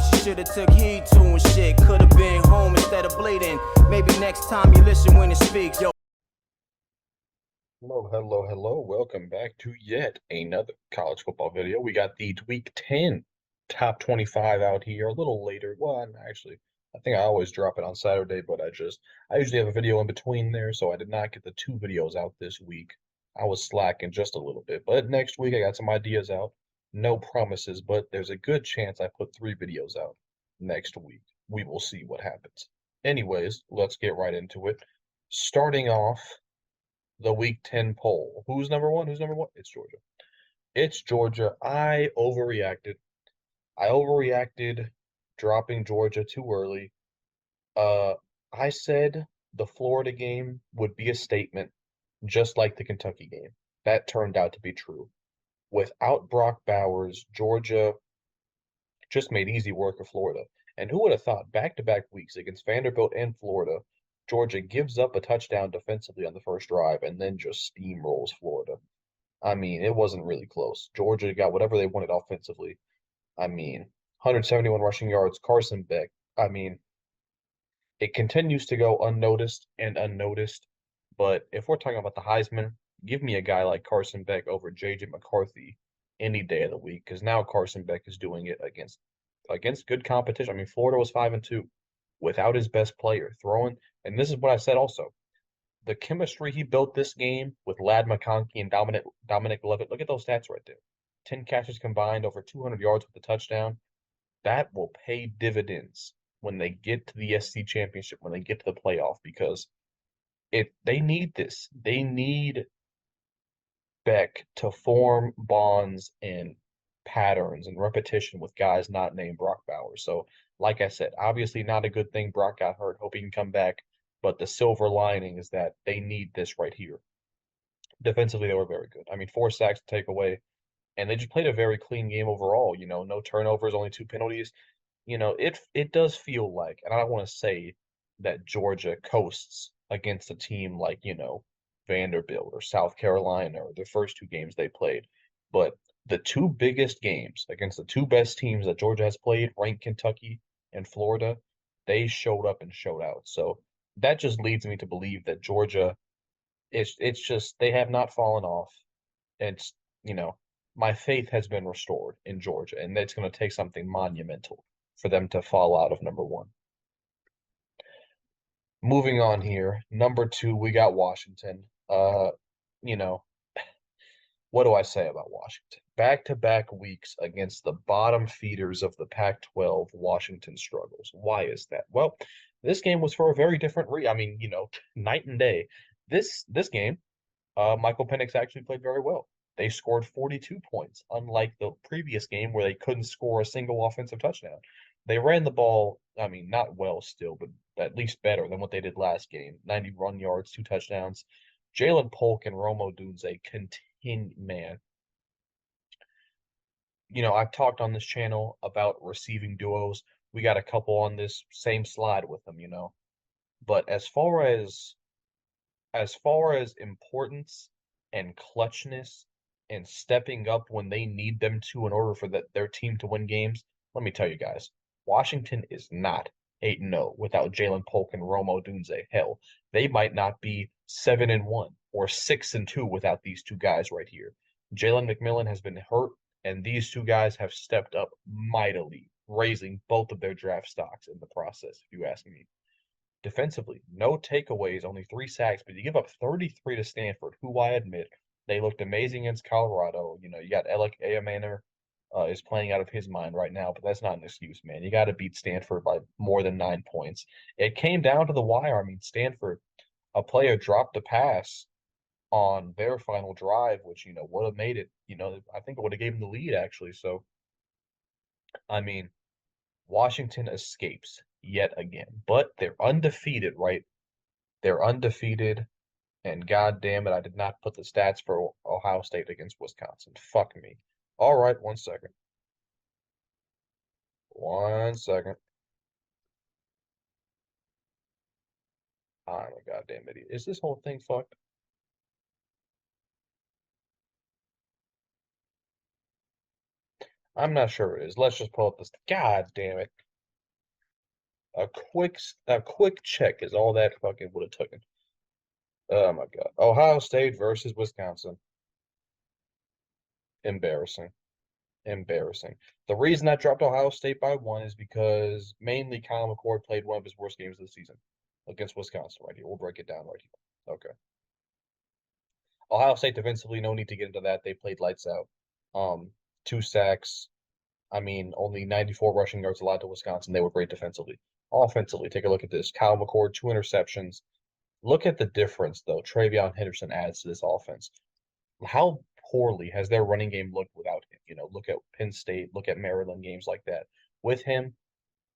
voice you should've took heed to and shit. Could've been home instead of bleeding. Maybe next time you listen when it speaks, yo. Hello, hello, hello. Welcome back to yet another college football video. We got the Week 10 top 25 out here a little later. Well, actually, I think I always drop it on Saturday, but I usually have a video in between there, so I did not get the two videos out this week. I was slacking just a little bit, but next week I got some ideas out. No promises, but there's a good chance I put three videos out next week. We will see what happens. Anyways, let's get right into it. Starting off the Week 10 poll. Who's number one? Who's number one? It's Georgia. It's Georgia. I overreacted. I overreacted dropping Georgia too early. Uh, I said the Florida game would be a statement, just like the Kentucky game. That turned out to be true. Without Brock Bowers, Georgia just made easy work of Florida. And who would have thought back-to-back weeks against Vanderbilt and Florida, Georgia gives up a touchdown defensively on the first drive and then just steamrolls Florida. I mean, it wasn't really close. Georgia got whatever they wanted offensively. I mean, 171 rushing yards, Carson Beck. I mean, it continues to go unnoticed and unnoticed. But if we're talking about the Heisman, give me a guy like Carson Beck over J.J. McCarthy any day of the week, because now Carson Beck is doing it against good competition. I mean, Florida was 5-2 without his best player throwing, and this is what I said also. The chemistry he built this game with Ladd McConkey and Dominic Levitt. Look at those stats right there. 10 catches combined, over 200 yards with a touchdown. That will pay dividends when they get to the SC championship, when they get to the playoff, because they need this. They need Beck to form bonds and patterns and repetition with guys not named Brock Bowers. So, like I said, obviously not a good thing Brock got hurt. Hope he can come back. But the silver lining is that they need this right here. Defensively, they were very good. I mean, 4 sacks to take away, and they just played a very clean game overall. You know, no turnovers, only 2 penalties. You know, it does feel like, and I don't want to say that Georgia coasts against a team like, Vanderbilt or South Carolina or the first two games they played, but the two biggest games against the two best teams that Georgia has played, ranked Kentucky and Florida, they showed up and showed out. So that just leads me to believe that Georgia, it's just they have not fallen off. It's, you know, my faith has been restored in Georgia, and it's going to take something monumental for them to fall out of number one. Moving on here, number two, we got Washington. You know, what do I say about Washington? Back-to-back weeks against the bottom feeders of the Pac-12, Washington struggles. Why is that? Well, this game was for a very different I mean, night and day. This game, Michael Penix actually played very well. They scored 42 points, unlike the previous game where they couldn't score a single offensive touchdown. They ran the ball, I mean, not well still, but at least better than what they did last game. 90 run yards, 2 touchdowns. Jalen Polk and Rome Odunze continue, man. I've talked on this channel about receiving duos. We got a couple on this same slide with them, But as far as importance and clutchness and stepping up when they need them to in order for their team to win games, let me tell you guys, Washington is not 8-0 without Jalen Polk and Rome Odunze. Hell, they might not be 7-1 or 6-2 without these two guys right here. Jalen McMillan has been hurt, and these two guys have stepped up mightily, raising both of their draft stocks in the process, if you ask me. Defensively, no takeaways, only 3 sacks, but you give up 33 to Stanford, who I admit they looked amazing against Colorado. You got Alec Ayamaner is playing out of his mind right now, but that's not an excuse, man. You got to beat Stanford by more than 9 points. It came down to the wire. I mean, Stanford, a player dropped a pass on their final drive, which would have made it. I think it would have gave them the lead actually. So, I mean, Washington escapes yet again, but they're undefeated, right? They're undefeated, and god damn it, I did not put the stats for Ohio State against Wisconsin. Fuck me. All right, 1 second. 1 second. I'm a goddamn idiot. Is this whole thing fucked? I'm not sure it is. Let's just pull up this. God damn it! A quick check is all that fucking would have taken. Oh my God! Ohio State versus Wisconsin. Embarrassing. Embarrassing. The reason I dropped Ohio State by one is because mainly Kyle McCord played one of his worst games of the season against Wisconsin right here. We'll break it down right here. Okay. Ohio State defensively, no need to get into that. They played lights out. Um, 2 sacks. I mean, only 94 rushing yards allowed to Wisconsin. They were great defensively. Offensively, take a look at this. Kyle McCord, 2 interceptions. Look at the difference, though, TreVeyon Henderson adds to this offense. How poorly has their running game looked without him? Look at Penn State, look at Maryland, games like that. With him,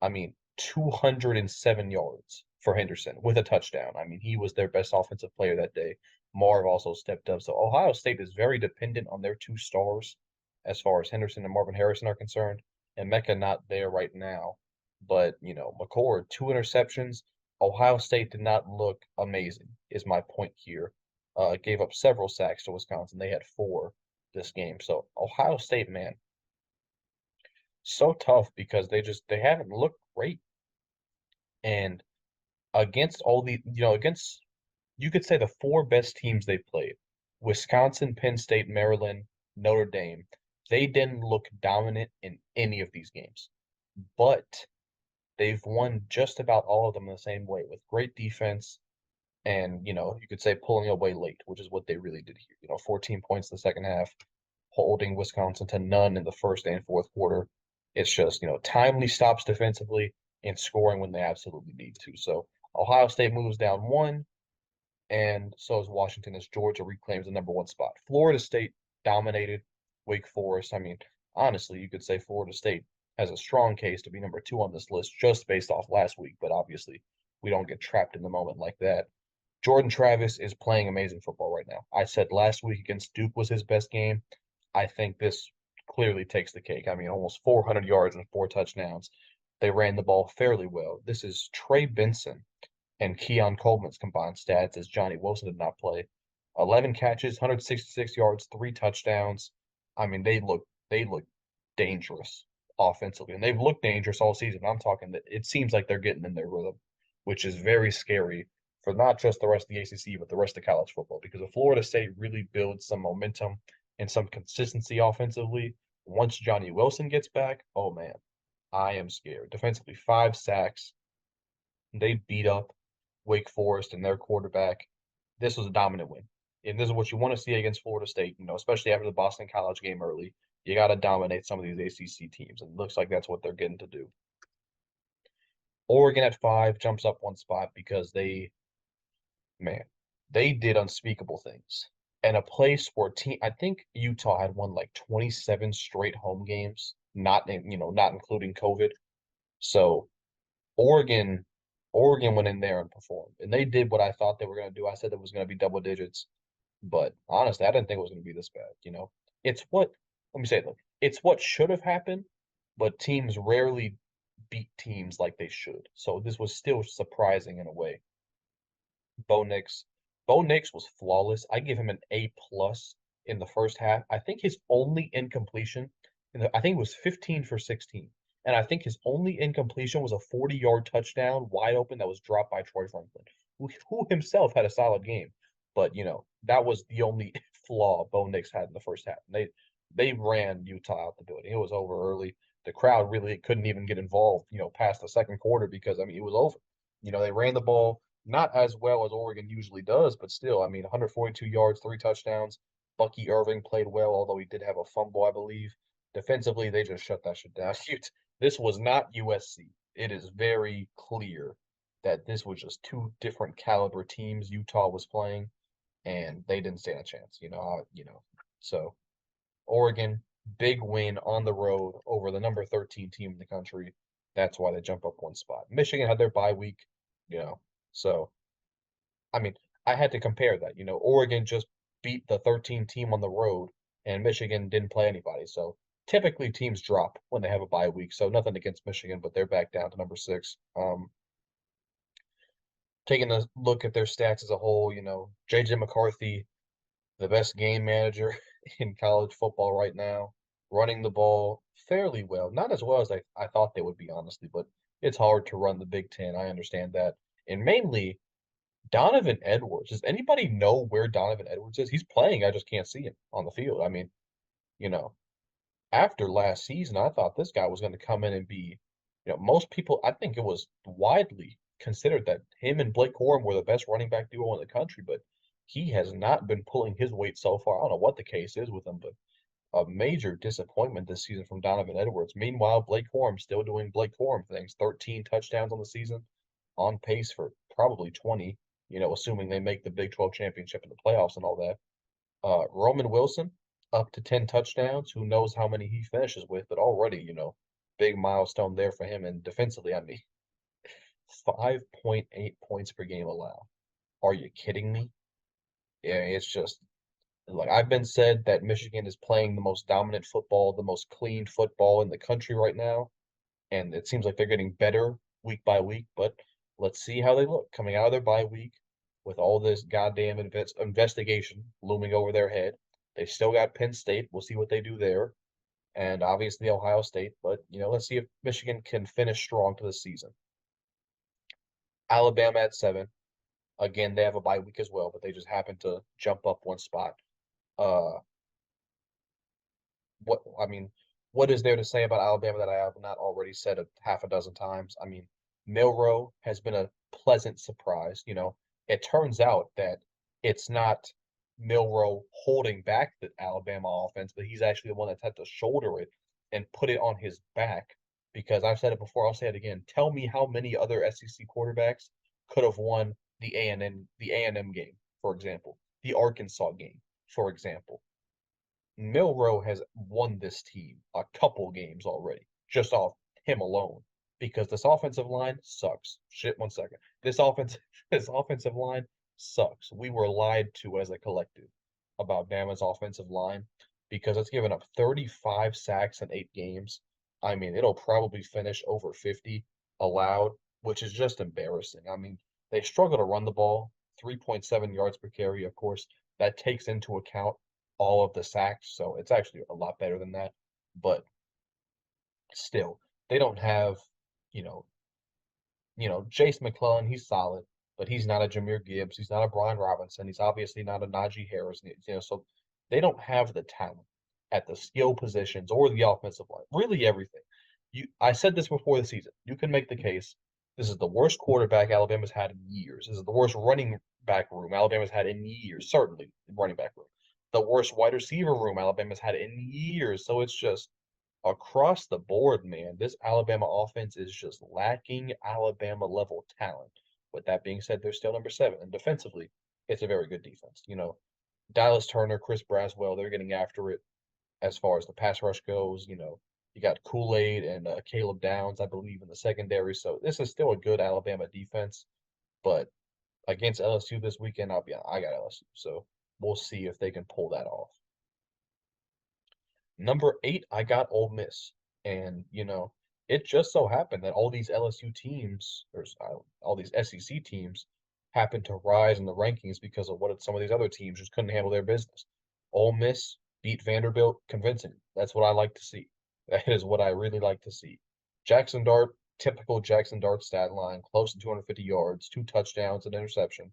I mean, 207 yards for Henderson with a touchdown. I mean, he was their best offensive player that day. Marv also stepped up. So Ohio State is very dependent on their 2 stars as far as Henderson and Marvin Harrison are concerned. And Mecca not there right now. But, McCord, 2 interceptions. Ohio State did not look amazing, is my point here. Gave up several sacks to Wisconsin. They had 4 this game. So Ohio State, man, so tough because they haven't looked great. And against all against, you could say, the 4 best teams they played, Wisconsin, Penn State, Maryland, Notre Dame, they didn't look dominant in any of these games. But they've won just about all of them in the same way with great defense and, you could say pulling away late, which is what they really did here. 14 points in the second half, holding Wisconsin to none in the first and fourth quarter. It's just, timely stops defensively and scoring when they absolutely need to. So Ohio State moves down 1, and so is Washington as Georgia reclaims the #1 spot. Florida State dominated Wake Forest. I mean, honestly, you could say Florida State has a strong case to be #2 on this list just based off last week, but obviously we don't get trapped in the moment like that. Jordan Travis is playing amazing football right now. I said last week against Duke was his best game. I think this clearly takes the cake. I mean, almost 400 yards and 4 touchdowns. They ran the ball fairly well. This is Trey Benson and Keon Coleman's combined stats as Johnny Wilson did not play. 11 catches, 166 yards, 3 touchdowns. I mean, they look dangerous offensively, and they've looked dangerous all season. I'm talking that it seems like they're getting in their rhythm, which is very scary for not just the rest of the ACC, but the rest of college football. Because if Florida State really builds some momentum and some consistency offensively, once Johnny Wilson gets back, oh man, I am scared. Defensively, 5 sacks. They beat up Wake Forest and their quarterback. This was a dominant win. And this is what you want to see against Florida State, especially after the Boston College game early. You got to dominate some of these ACC teams. And it looks like that's what they're getting to do. Oregon at 5 jumps up 1 spot because man, they did unspeakable things. And a place where I think Utah had won like 27 straight home games, not including COVID. So Oregon Oregon went in there and performed, and they did what I thought they were going to do. I said it was going to be double digits, but honestly, I didn't think it was going to be this bad. It's what let me say it. Look, it's what should have happened, but teams rarely beat teams like they should. So this was still surprising in a way. Bo Nix, Bo Nix was flawless. I give him an A+ in the first half. I think his only incompletion, I think it was 15 for 16. And I think his only incompletion was a 40-yard touchdown wide open that was dropped by Troy Franklin, who himself had a solid game. But, that was the only flaw Bo Nix had in the first half. They ran Utah out the building. It was over early. The crowd really couldn't even get involved, past the second quarter because, I mean, it was over. They ran the ball not as well as Oregon usually does, but still, I mean, 142 yards, 3 touchdowns. Bucky Irving played well, although he did have a fumble, I believe. Defensively, they just shut that shit down. This was not USC. It is very clear that this was just 2 different caliber teams Utah was playing, and they didn't stand a chance. So Oregon, big win on the road over the number 13 team in the country. That's why they jump up 1 spot. Michigan had their bye week, you know. So, I mean, I had to compare that. Oregon just beat the 13 team on the road, and Michigan didn't play anybody. So typically teams drop when they have a bye week. So nothing against Michigan, but they're back down to number 6. Taking a look at their stats as a whole, JJ McCarthy, the best game manager in college football right now, running the ball fairly well. Not as well as I thought they would be, honestly, but it's hard to run the Big Ten. I understand that. And mainly, Donovan Edwards. Does anybody know where Donovan Edwards is? He's playing. I just can't see him on the field. I mean, you know, after last season, I thought this guy was going to come in and be, most people, I think it was widely considered that him and Blake Corum were the best running back duo in the country, but he has not been pulling his weight so far. I don't know what the case is with him, but a major disappointment this season from Donovan Edwards. Meanwhile, Blake Corum still doing Blake Corum things. 13 touchdowns on the season, on pace for probably 20, assuming they make the Big 12 championship in the playoffs and all that. Roman Wilson up to 10 touchdowns. Who knows how many he finishes with, but already, big milestone there for him. And defensively, I mean, 5.8 points per game allowed. Are you kidding me? Yeah, it's just like I've been said that Michigan is playing the most dominant football, the most clean football in the country right now, and it seems like they're getting better week by week. But let's see how they look coming out of their bye week with all this goddamn investigation looming over their head. They still got Penn State. We'll see what they do there, and obviously Ohio State. But let's see if Michigan can finish strong to the season. Alabama at 7. Again, they have a bye week as well, but they just happen to jump up one spot. Uh, what is there to say about Alabama that I have not already said a half a dozen times? I mean, Milroe has been a pleasant surprise. It turns out that it's not Milroe holding back the Alabama offense, but he's actually the one that's had to shoulder it and put it on his back. Because I've said it before, I'll say it again. Tell me how many other SEC quarterbacks could have won the A&M game, for example, the Arkansas game, for example. Milroe has won this team a couple games already, just off him alone, because this offensive line sucks. Shit, 1 second. This offensive line sucks. We were lied to as a collective about Bama's offensive line because it's given up 35 sacks in 8 games. I mean, it'll probably finish over 50 allowed, which is just embarrassing. I mean, they struggle to run the ball, 3.7 yards per carry, of course. That takes into account all of the sacks, so it's actually a lot better than that. But still, they don't have, you know, Jace McClellan, he's solid, but he's not a Jahmyr Gibbs, he's not a Brian Robinson, he's obviously not a Najee Harris, so they don't have the talent at the skill positions or the offensive line, really everything. I said this before the season. You can make the case this is the worst quarterback Alabama's had in years. This is the worst running back room Alabama's had in years, certainly running back room. The worst wide receiver room Alabama's had in years. So it's just across the board, man. This Alabama offense is just lacking Alabama level talent. With that being said, they're still number 7. And defensively, it's a very good defense. Dallas Turner, Chris Braswell, they're getting after it as far as the pass rush goes. You got Kool-Aid and Caleb Downs, I believe, in the secondary. So this is still a good Alabama defense. But against LSU this weekend, I got LSU. So we'll see if they can pull that off. Number 8, I got Ole Miss. And, it just so happened that all these LSU teams, or all these SEC teams, happened to rise in the rankings because of what some of these other teams just couldn't handle their business. Ole Miss beat Vanderbilt convincingly. That's what I like to see. That is what I really like to see. Jackson Dart, typical Jackson Dart stat line, close to 250 yards, 2 touchdowns, an interception.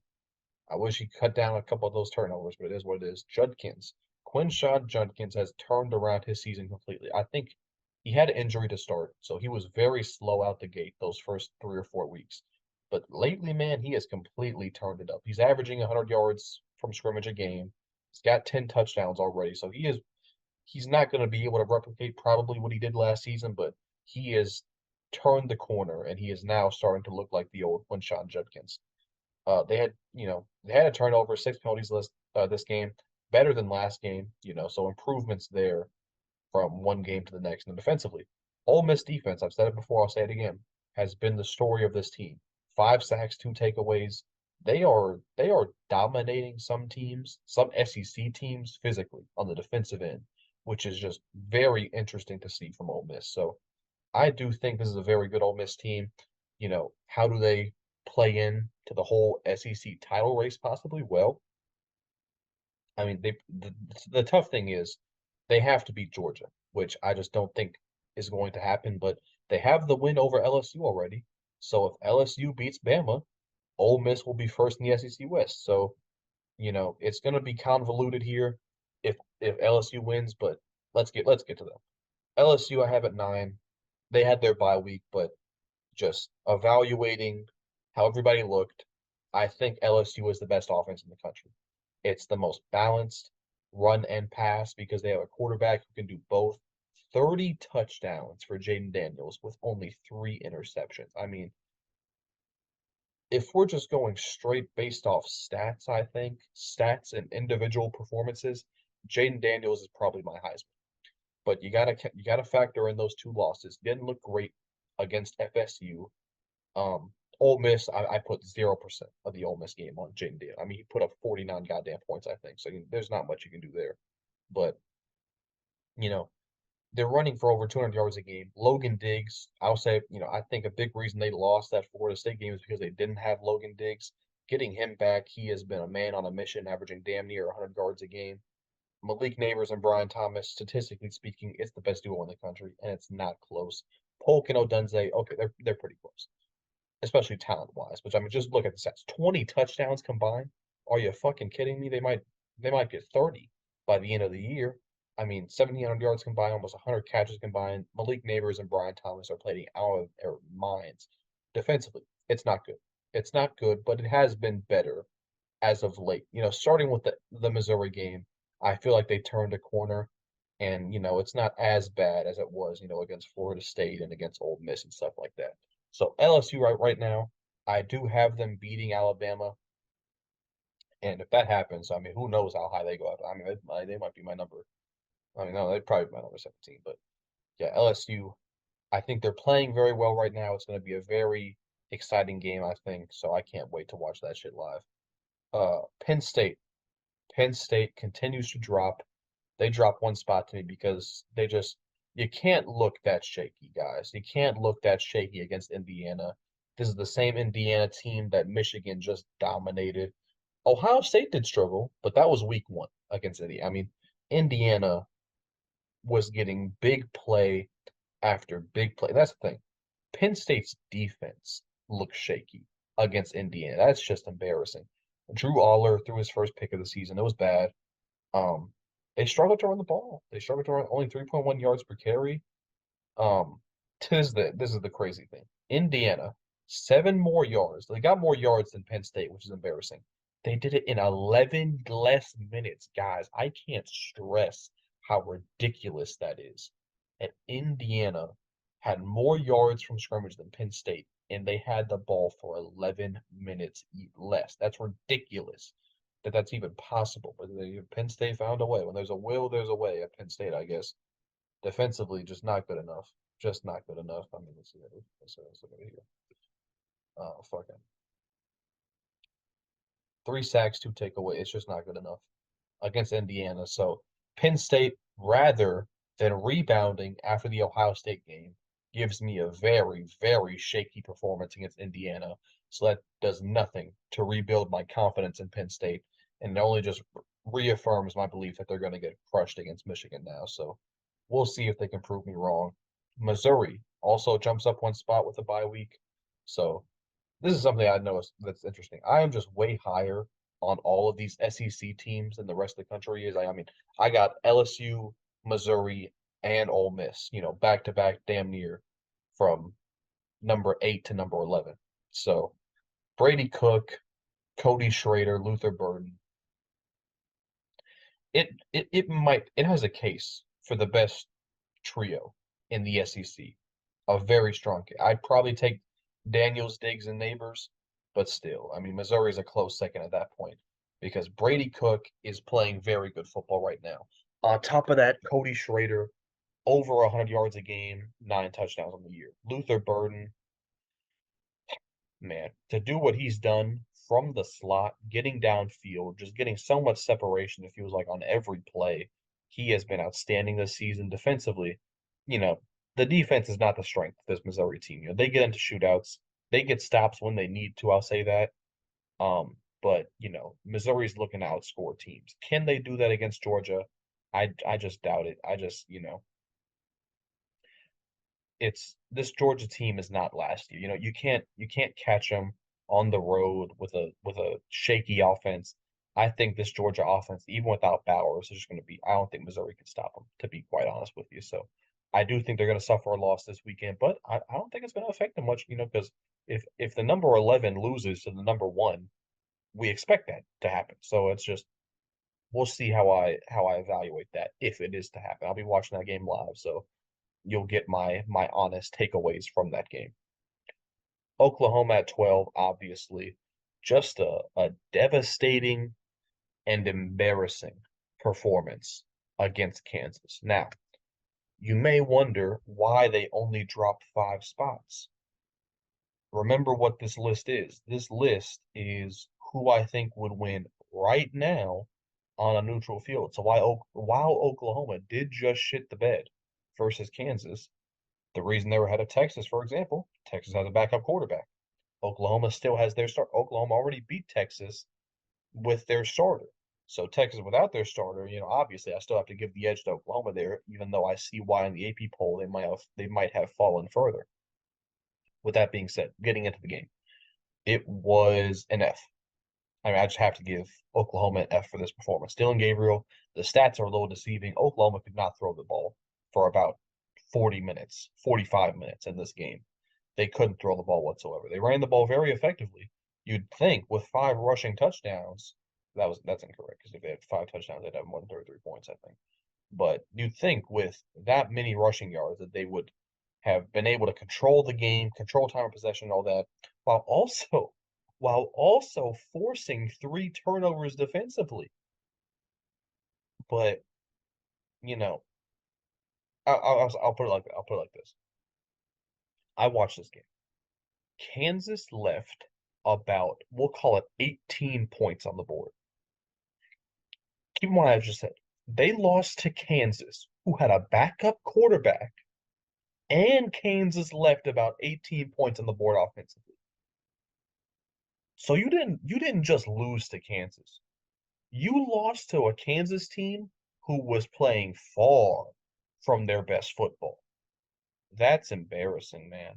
I wish he cut down a couple of those turnovers, but it is what it is. Quinshon Judkins has turned around his season completely. I think he had an injury to start, so he was very slow out the gate those first 3 or 4 weeks. But lately, man, he has completely turned it up. He's averaging 100 yards from scrimmage a game. He's got 10 touchdowns already, so he's not going to be able to replicate probably what he did last season, but he has turned the corner and he is now starting to look like the old Quinshon Judkins. They had a turnover, 6 penalties this game, better than last game, so improvements there from one game to the next. And defensively, Ole Miss defense, I've said it before, I'll say it again, has been the story of this team. 5 sacks, 2 takeaways. They are dominating some teams, some SEC teams physically on the defensive end, which is just very interesting to see from Ole Miss. So I do think this is a very good Ole Miss team. How do they play in to the whole SEC title race possibly? Well, I mean, the tough thing is they have to beat Georgia, which I just don't think is going to happen, but they have the win over LSU already. So if LSU beats Bama, Ole Miss will be first in the SEC West. So, it's going to be convoluted here if LSU wins, but let's get to them. LSU I have at 9. They had their bye week, but just evaluating how everybody looked, I think LSU is the best offense in the country. It's the most balanced run and pass because they have a quarterback who can do both. 30 touchdowns for Jaden Daniels with only 3 interceptions. I mean, if we're just going straight based off stats, I think stats and individual performances, Jaden Daniels is probably my Heisman. But you gotta factor in those 2 losses. Didn't look great against FSU. Ole Miss, I put 0% of the Ole Miss game on Jaden Daniels. I mean, he put up 49 goddamn points, I think. So there's not much you can do there. But you know, they're running for over 200 yards a game. Logan Diggs, I'll say, I think a big reason they lost that Florida State game is because they didn't have Logan Diggs. Getting him back, he has been a man on a mission, averaging damn near 100 yards a game. Malik Neighbors and Brian Thomas, statistically speaking, it's the best duo in the country, and it's not close. Polk and Odunze, okay, they're pretty close, especially talent-wise. Which I mean, just look at the stats: 20 touchdowns combined. Are you fucking kidding me? They might get 30 by the end of the year. I mean, 1,700 yards combined, almost 100 catches combined. Malik Neighbors and Brian Thomas are playing out of their minds. Defensively, it's not good. It's not good, but it has been better as of late. Starting with the Missouri game, I feel like they turned a corner, and it's not as bad as it was, against Florida State and against Ole Miss and stuff like that. So LSU right now, I do have them beating Alabama, and if that happens, I mean, who knows how high they go up? I mean, they might be my number. I mean, no, they'd probably be my number 17, but yeah, LSU. I think they're playing very well right now. It's going to be a very exciting game, I think. So I can't wait to watch that shit live. Penn State. Penn State continues to drop. They drop one spot to me because you can't look that shaky, guys. You can't look that shaky against Indiana. This is the same Indiana team that Michigan just dominated. Ohio State did struggle, but that was week 1 against Indiana. I mean, Indiana was getting big play after big play. That's the thing. Penn State's defense looks shaky against Indiana. That's just embarrassing. Drew Aller threw his first pick of the season. It was bad. Um, they struggled to run the ball. They struggled to run only 3.1 yards per carry. Um, this is the crazy thing. Indiana, 7 more yards. They got more yards than Penn State, which is embarrassing. They did it in 11 less minutes, guys. I can't stress how ridiculous that is. And Indiana had more yards from scrimmage than Penn State, and they had the ball for 11 minutes less. That's ridiculous that's even possible. But Penn State found a way. When there's a will, there's a way at Penn State, I guess. Defensively, just not good enough. Just not good enough. I mean, let's look at it here. Oh, fucking 3 sacks, 2 takeaways. It's just not good enough against Indiana. So Penn State, rather than rebounding after the Ohio State game, gives me a very, very shaky performance against Indiana. So that does nothing to rebuild my confidence in Penn State, and it only just reaffirms my belief that they're going to get crushed against Michigan now. So we'll see if they can prove me wrong. Missouri also jumps up one spot with a bye week. So this is something I noticed that's interesting. I am just way higher on all of these SEC teams than the rest of the country is. I mean, I got LSU, Missouri, and Ole Miss, back to back damn near from number 8 to number 11. So Brady Cook, Cody Schrader, Luther Burden. It has a case for the best trio in the SEC. A very strong case. I'd probably take Daniels, Diggs, and Neighbors, but still, I mean, Missouri is a close second at that point because Brady Cook is playing very good football right now. On top of that, Cody Schrader, over 100 yards a game, 9 touchdowns on the year. Luther Burden, man, to do what he's done from the slot, getting downfield, just getting so much separation, it feels like on every play. He has been outstanding this season defensively. You know, the defense is not the strength of this Missouri team. They get into shootouts, they get stops when they need to. I'll say that. But Missouri's looking to outscore teams. Can they do that against Georgia? I just doubt it. I just this Georgia team is not last year. You can't catch them on the road with a shaky offense. I think this Georgia offense, even without Bowers, is just going to be. I don't think Missouri can stop them, to be quite honest with you. So I do think they're going to suffer a loss this weekend, but I don't think it's going to affect them much. Because if the number 11 loses to the number 1, we expect that to happen. So it's just we'll see how I evaluate that if it is to happen. I'll be watching that game live, so you'll get my honest takeaways from that game. Oklahoma at 12, obviously, just a devastating and embarrassing performance against Kansas. Now, you may wonder why they only dropped 5 spots. Remember what this list is. This list is who I think would win right now on a neutral field. So while Oklahoma did just shit the bed versus Kansas, the reason they were ahead of Texas, for example, Texas has a backup quarterback. Oklahoma still has their start. Oklahoma already beat Texas with their starter. So Texas without their starter, obviously I still have to give the edge to Oklahoma there, even though I see why in the AP poll they might have fallen further. With that being said, getting into the game, it was an F. I mean, I just have to give Oklahoma an F for this performance. Dillon Gabriel, the stats are a little deceiving. Oklahoma could not throw the ball for about 40 minutes, 45 minutes in this game. They couldn't throw the ball whatsoever. They ran the ball very effectively. You'd think with 5 rushing touchdowns, that's incorrect because if they had 5 touchdowns, they'd have more than 33 points, I think. But you'd think with that many rushing yards that they would have been able to control the game, control time of possession, all that, while also forcing 3 turnovers defensively. But I'll put it like this. I watched this game. Kansas left about, we'll call it 18 points on the board. Keep in mind what I just said. They lost to Kansas, who had a backup quarterback, and Kansas left about 18 points on the board offensively. So you didn't just lose to Kansas. You lost to a Kansas team who was playing far from their best football. That's embarrassing, man.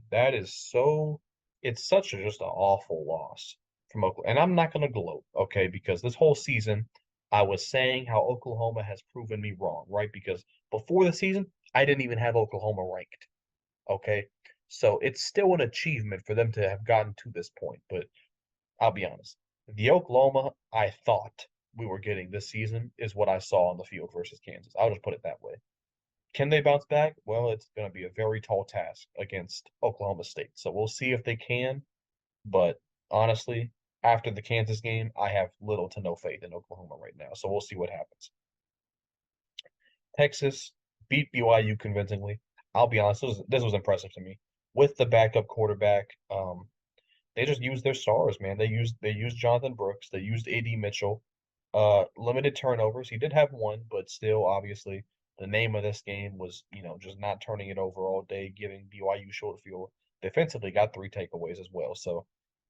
It's such just an awful loss from Oklahoma. And I'm not going to gloat, okay, because this whole season I was saying how Oklahoma has proven me wrong, right? Because before the season, I didn't even have Oklahoma ranked, okay? So it's still an achievement for them to have gotten to this point, but I'll be honest. The Oklahoma I thought we were getting this season is what I saw on the field versus Kansas. I'll just put it that way. Can they bounce back? Well, it's going to be a very tall task against Oklahoma State. So we'll see if they can. But honestly, after the Kansas game, I have little to no faith in Oklahoma right now. So we'll see what happens. Texas beat BYU convincingly. I'll be honest, this was impressive to me. With the backup quarterback, they just used their stars, man. They used Jonathan Brooks. They used A.D. Mitchell. Limited turnovers. He did have one, but still, obviously, the name of this game was, just not turning it over all day, giving BYU short field. Defensively, got 3 takeaways as well, so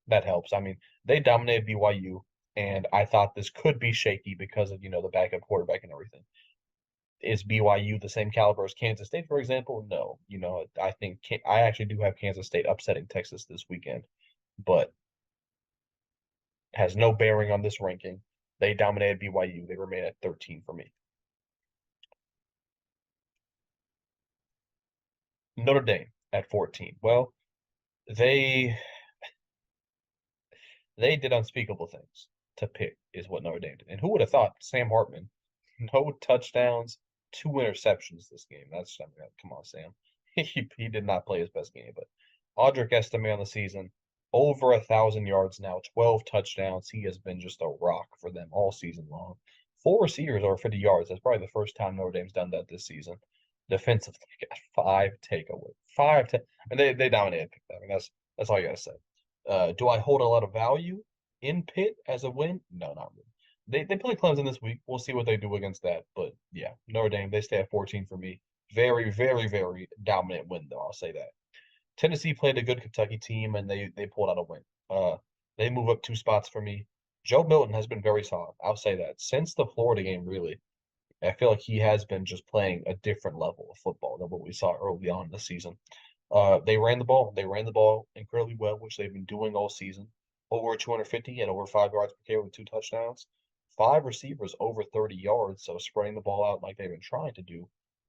that helps. I mean, they dominated BYU, and I thought this could be shaky because of, the backup quarterback and everything. Is BYU the same caliber as Kansas State, for example? No. I think I actually do have Kansas State upsetting Texas this weekend, but has no bearing on this ranking. They dominated BYU. They remain at 13 for me. Notre Dame at 14. Well, they did unspeakable things to Pitt, is what Notre Dame did. And who would have thought Sam Hartman, no touchdowns, 2 interceptions this game. Come on, Sam. He did not play his best game, but Audric Estime on the season, over 1,000 yards now, 12 touchdowns. He has been just a rock for them all season long. 4 receivers over 50 yards. That's probably the first time Notre Dame's done that this season. Defensively, got 5 takeaways. And they dominated Pitt. I mean, that's all you gotta say. Do I hold a lot of value in Pitt as a win? No, not really. They play Clemson this week. We'll see what they do against that. But yeah, Notre Dame, they stay at 14 for me. Very, very, very dominant win, though. I'll say that. Tennessee played a good Kentucky team, and they pulled out a win. They move up 2 spots for me. Joe Milton has been very solid. I'll say that. Since the Florida game, really, I feel like he has been just playing a different level of football than what we saw early on in the season. They ran the ball. They ran the ball incredibly well, which they've been doing all season. Over 250 and over 5 yards per carry with 2 touchdowns. 5 receivers over 30 yards, so spreading the ball out like they've been trying to do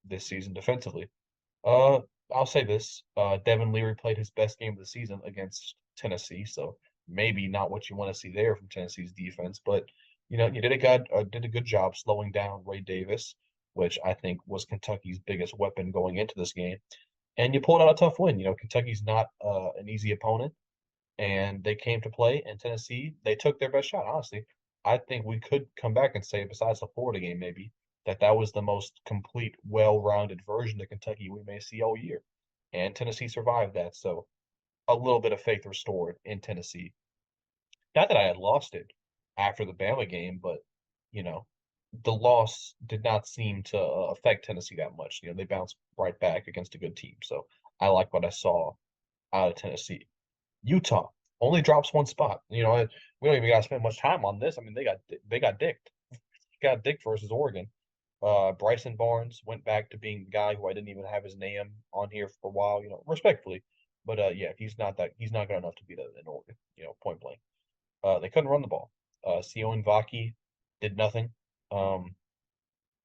this season defensively. Uh, I'll say this, Devin Leary played his best game of the season against Tennessee, so maybe not what you want to see there from Tennessee's defense, but you did a good job slowing down Ray Davis, which I think was Kentucky's biggest weapon going into this game, and you pulled out a tough win. Kentucky's not an easy opponent, and they came to play. And Tennessee, they took their best shot. Honestly, I think we could come back and say, besides the Florida game, maybe that was the most complete, well-rounded version of Kentucky we may see all year. And Tennessee survived that, so a little bit of faith restored in Tennessee. Not that I had lost it after the Bama game, but you know, the loss did not seem to affect Tennessee that much. They bounced right back against a good team. So I like what I saw out of Tennessee. Utah only drops one spot. We don't even got to spend much time on this. I mean, they got dicked. Got dicked versus Oregon. Bryson Barnes went back to being the guy who I didn't even have his name on here for a while. Respectfully, but yeah, he's not good enough to beat an Oregon. Point blank. They couldn't run the ball. Sione Vaki did nothing. I mean,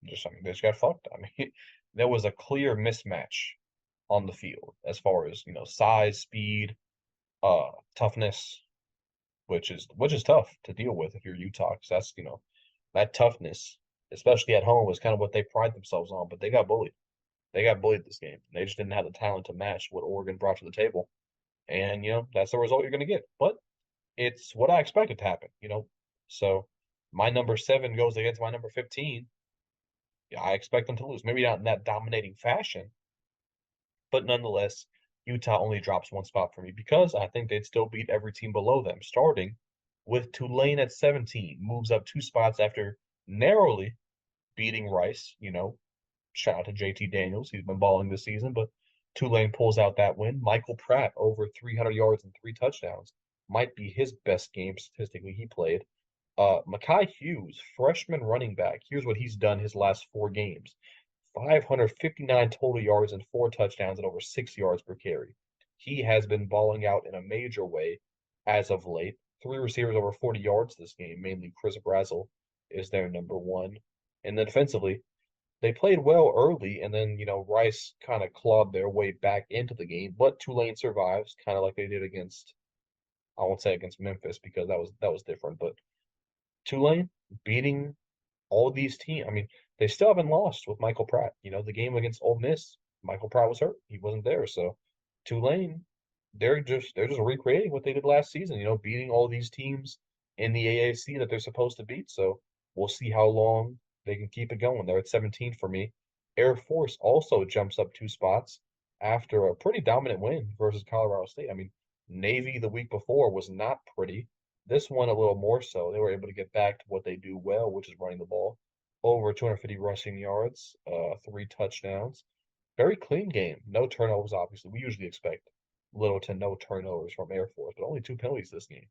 they just got fucked. I mean, there was a clear mismatch on the field as far as size, speed, toughness, which is tough to deal with if you're Utah, because that's that toughness, especially at home, was kind of what they pride themselves on. But they got bullied. They got bullied this game. They just didn't have the talent to match what Oregon brought to the table, and that's the result you're going to get. But it's what I expected to happen. So my number 7 goes against my number 15. Yeah, I expect them to lose. Maybe not in that dominating fashion, but nonetheless, Utah only drops one spot for me because I think they'd still beat every team below them, starting with Tulane at 17, moves up 2 spots after narrowly beating Rice. Shout out to JT Daniels. He's been balling this season, but Tulane pulls out that win. Michael Pratt over 300 yards and 3 touchdowns. Might be his best game statistically he played. Mekhi Hughes, freshman running back. Here's what he's done his last 4 games. 559 total yards and 4 touchdowns and over 6 yards per carry. He has been balling out in a major way as of late. 3 receivers over 40 yards this game, mainly Chris Brazzell is their number 1. And then defensively, they played well early, and then, Rice kind of clawed their way back into the game, but Tulane survives, kind of like they did against, I won't say against Memphis because that was different, but Tulane beating all these teams. I mean, they still haven't lost with Michael Pratt. The game against Ole Miss, Michael Pratt was hurt. He wasn't there. So Tulane, they're just recreating what they did last season, beating all these teams in the AAC that they're supposed to beat. So we'll see how long they can keep it going. They're at 17 for me. Air Force also jumps up 2 spots after a pretty dominant win versus Colorado State. I mean, Navy the week before was not pretty. This one a little more so. They were able to get back to what they do well, which is running the ball. Over 250 rushing yards, 3 touchdowns. Very clean game. No turnovers, obviously. We usually expect little to no turnovers from Air Force, but only 2 penalties this game.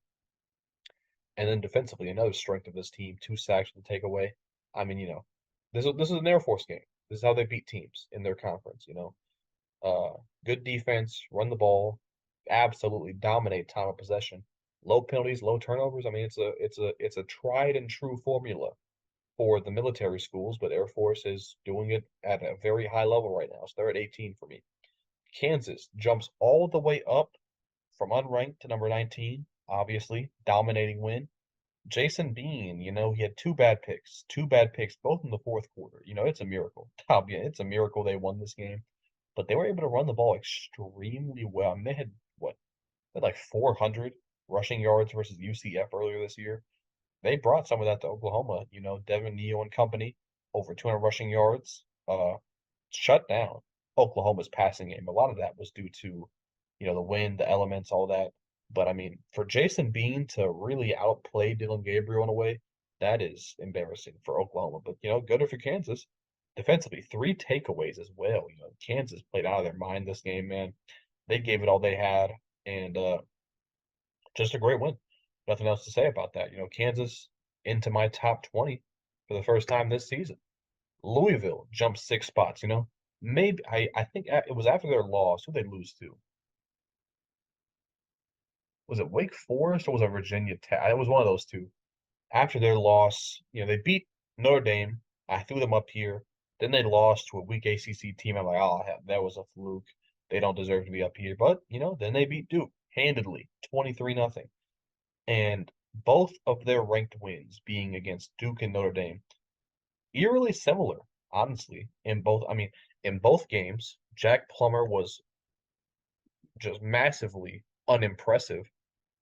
And then defensively, another strength of this team, 2 sacks to take away. I mean, this is an Air Force game. This is how they beat teams in their conference, Good defense, run the ball, absolutely dominate time of possession. Low penalties, low turnovers. I mean, it's a tried and true formula for the military schools, but Air Force is doing it at a very high level right now. So they're at 18 for me. Kansas jumps all the way up from unranked to number 19, obviously, dominating win. Jason Bean, he had 2 bad picks, both in the 4th quarter. It's a miracle. It's a miracle they won this game, but they were able to run the ball extremely well. I mean, they had like 400 rushing yards versus UCF earlier this year. They brought some of that to Oklahoma. Devin Neal and company, over 200 rushing yards, shut down Oklahoma's passing game. A lot of that was due to, the wind, the elements, all that. But I mean, for Jason Bean to really outplay Dillon Gabriel in a way, that is embarrassing for Oklahoma. But good for Kansas. Defensively, 3 takeaways as well. Kansas played out of their mind this game, man. They gave it all they had, and just a great win. Nothing else to say about that. Kansas into my top 20 for the first time this season. Louisville jumps 6 spots. Maybe I think it was after their loss. Who they lose to? Was it Wake Forest or was it Virginia Tech? It was one of those two. After their loss, they beat Notre Dame. I threw them up here. Then they lost to a weak ACC team. I'm like, oh, that was a fluke. They don't deserve to be up here. But, then they beat Duke handedly, 23-0. And both of their ranked wins being against Duke and Notre Dame, eerily similar, honestly, in both games, Jack Plummer was just massively unimpressive.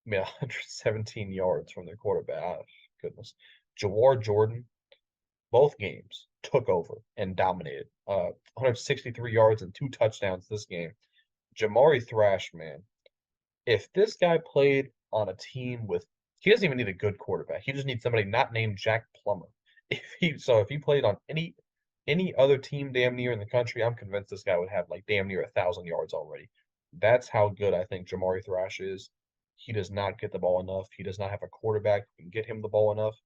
I mean, 117 yards from their quarterback. Oh, goodness. Jawar Jordan, both games, took over and dominated. 163 yards and 2 touchdowns this game. Jamari Thrash, man, if this guy played on a team he doesn't even need a good quarterback. He just needs somebody not named Jack Plummer. If he played on any other team damn near in the country, I'm convinced this guy would have like damn near 1,000 yards already. That's how good I think Jamari Thrash is. He does not get the ball enough. He does not have a quarterback who can get him the ball enough.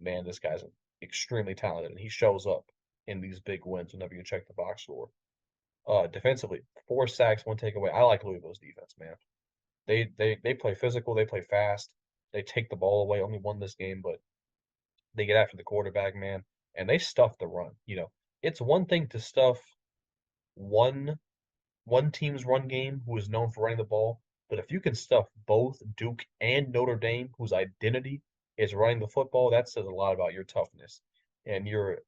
Man, this guy's extremely talented, and he shows up in these big wins whenever you check the box score. Defensively, 4 sacks, 1 takeaway. I like Louisville's defense, man. They play physical, they play fast, they take the ball away. Only won this game, but they get after the quarterback, man, and they stuff the run. It's one thing to stuff one one team's run game who is known for running the ball, but if you can stuff both Duke and Notre Dame, whose identity is running the football, that says a lot about your toughness and your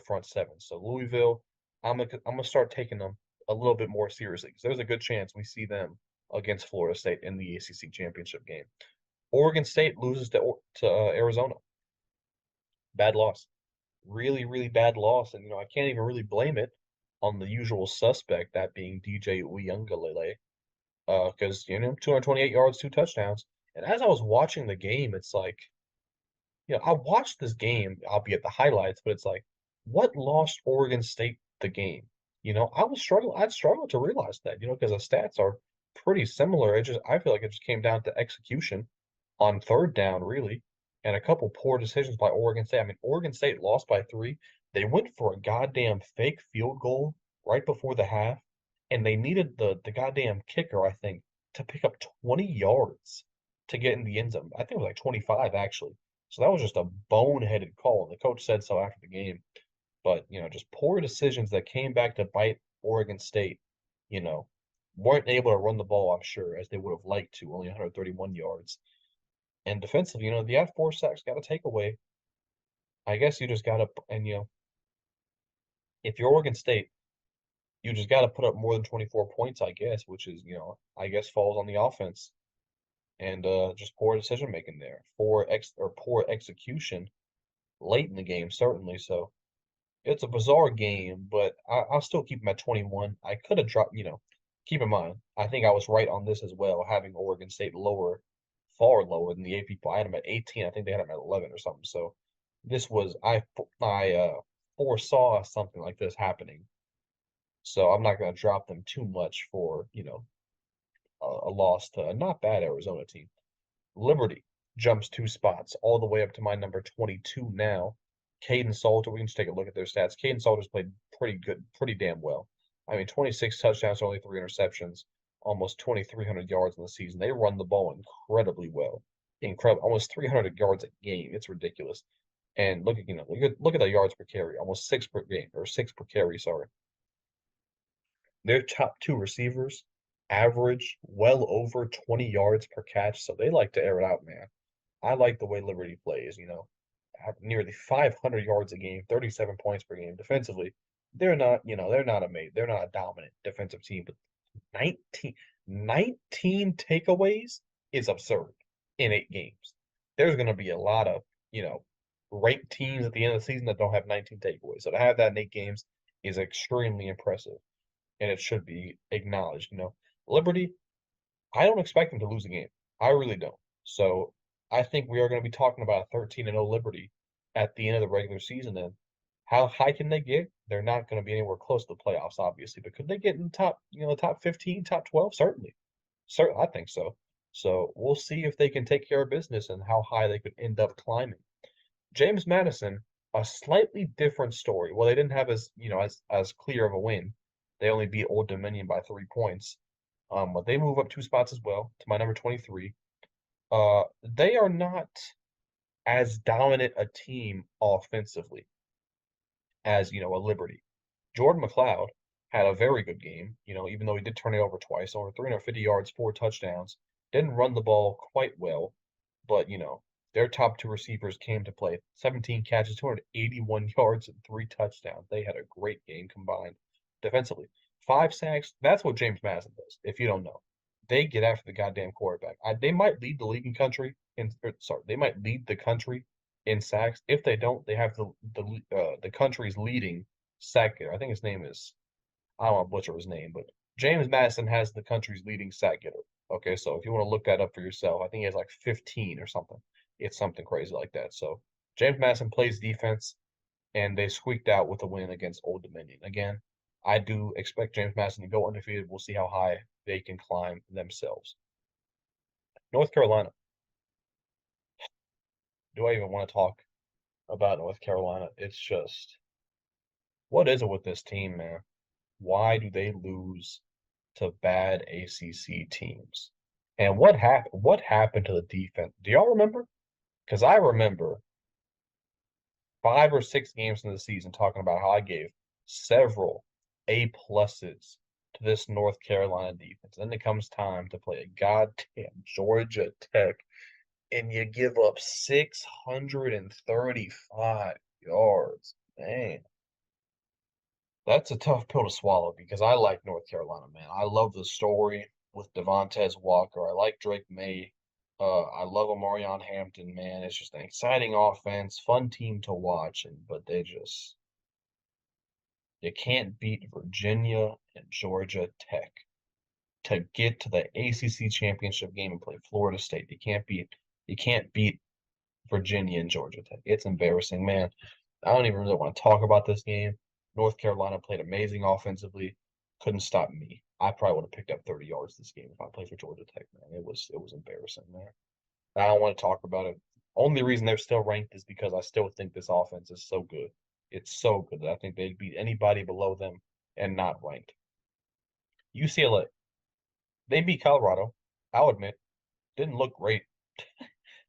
front seven. So Louisville, I'm gonna start taking them a little bit more seriously because there's a good chance we see them against Florida State in the ACC championship game. Oregon State loses to Arizona. Bad loss, really, really bad loss, and I can't even really blame it on the usual suspect, that being DJ Uiagalelei, because 228 yards, 2 touchdowns. And as I was watching the game, it's like, I watched this game, albeit the highlights, but it's like, what lost Oregon State the game? I'd struggle to realize that, because the stats are pretty similar. I feel like it just came down to execution on third down, really, and a couple poor decisions by Oregon State. I mean, Oregon State lost by 3. They went for a goddamn fake field goal right before the half, and they needed the goddamn kicker, I think, to pick up 20 yards to get in the end zone. I think it was like 25 actually. So that was just a boneheaded call, and the coach said so after the game. But just poor decisions that came back to bite Oregon State. You know, weren't able to run the ball, I'm sure, as they would have liked to, only 131 yards. And defensively, they had 4 sacks, got a takeaway. I guess you just got to, and if you're Oregon State, you just got to put up more than 24 points, I guess, which is, I guess falls on the offense. And just poor decision making there, poor execution late in the game, certainly. So it's a bizarre game, but I'll still keep him at 21. I could have dropped, keep in mind, I think I was right on this as well, having Oregon State far lower than the AP poll. I had them at 18. I think they had them at 11 or something. So I foresaw something like this happening. So I'm not going to drop them too much for, a loss to a not bad Arizona team. Liberty jumps 2 spots all the way up to my number 22 now. Kaidon Salter, we can just take a look at their stats. Kaidon Salter's played pretty good, pretty damn well. I mean, 26 touchdowns, only 3 interceptions, almost 2,300 yards in the season. They run the ball incredibly well. Incredible, almost 300 yards a game. It's ridiculous. And look at the yards per carry, almost 6 per game, or 6 per carry, sorry. Their top 2 receivers average well over 20 yards per catch, so they like to air it out, man. I like the way Liberty plays, nearly 500 yards a game, 37 points per game defensively. They're not a dominant defensive team, but 19 takeaways is absurd in 8 games. There's going to be a lot of, ranked teams at the end of the season that don't have 19 takeaways. So to have that in 8 games is extremely impressive, and it should be acknowledged. Liberty, I don't expect them to lose a game. I really don't. So I think we are going to be talking about a 13-0 Liberty at the end of the regular season. And how high can they get? They're not going to be anywhere close to the playoffs, obviously, but could they get in the top 15, top 12? Certainly. I think so. So we'll see if they can take care of business and how high they could end up climbing. James Madison, a slightly different story. Well, they didn't have as clear of a win, They only beat Old Dominion by 3 points. But they move up 2 spots as well to my number 23. They are not as dominant a team offensively as, a Liberty. Jordan McLeod had a very good game, even though he did turn it over twice, over 350 yards, 4 touchdowns. Didn't run the ball quite well, but, their top 2 receivers came to play. 17 catches, 281 yards, and 3 touchdowns. They had a great game combined defensively. 5 sacks. That's what James Madison does, if you don't know. They get after the goddamn quarterback. They might lead the league in country they might lead the country in sacks. If they don't, they have the country's leading sack getter. I think his name is, I don't want to butcher his name, but James Madison has the country's leading sack getter. Okay, so if you want to look that up for yourself, I think he has like 15 or something. It's something crazy like that. So James Madison plays defense, and they squeaked out with a win against Old Dominion. Again, I do expect James Madison to go undefeated. We'll see how high they can climb themselves. North Carolina. Do I even want to talk about North Carolina? It's just, what is it with this team, man? Why do they lose to bad ACC teams? And what happened to the defense? Do y'all remember? Because I remember 5 or 6 games in the season talking about how I gave several A+ to this North Carolina defense. Then it comes time to play a goddamn Georgia Tech, and you give up 635 yards. Man, that's a tough pill to swallow because I like North Carolina, man. I love the story with Devontae Walker. I like Drake May. I love Omarion Hampton, man. It's just an exciting offense, fun team to watch, but you can't beat Virginia and Georgia Tech to get to the ACC championship game and play Florida State. You can't beat Virginia and Georgia Tech. It's embarrassing, man. I don't even really want to talk about this game. North Carolina played amazing offensively, couldn't stop me. I probably would have picked up 30 yards this game if I played for Georgia Tech, man. It was embarrassing, man. I don't want to talk about it. Only reason they're still ranked is because I still think this offense is so good. It's so good that I think they'd beat anybody below them and not ranked. UCLA. They beat Colorado. I'll admit, didn't look great.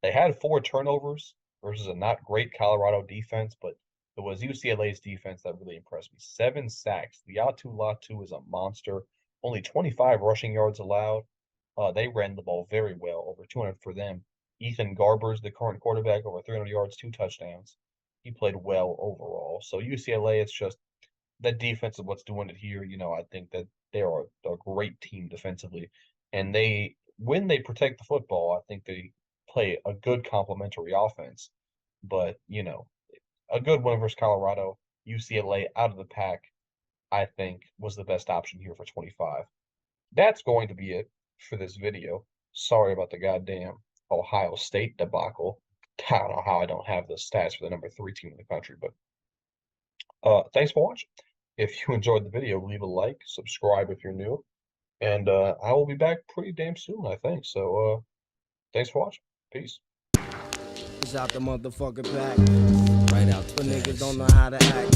They had 4 turnovers versus a not great Colorado defense, but it was UCLA's defense that really impressed me. 7 sacks. The Latu Latu is a monster. Only 25 rushing yards allowed. They ran the ball very well, over 200 for them. Ethan Garbers, the current quarterback, over 300 yards, 2 touchdowns. He played well overall. So UCLA, it's just the defense is what's doing it here. I think that they are a great team defensively. And when they protect the football, I think they play a good complementary offense. But, a good win versus Colorado, UCLA out of the pack, I think was the best option here for 25. That's going to be it for this video. Sorry about the goddamn Ohio State debacle. I don't know how I don't have the stats for the number 3 team in the country, but thanks for watching. If you enjoyed the video, leave a like, subscribe if you're new, and I will be back pretty damn soon, I think. So thanks for watching. Peace. It's out the motherfucking pack. Right out. But niggas don't know how to act.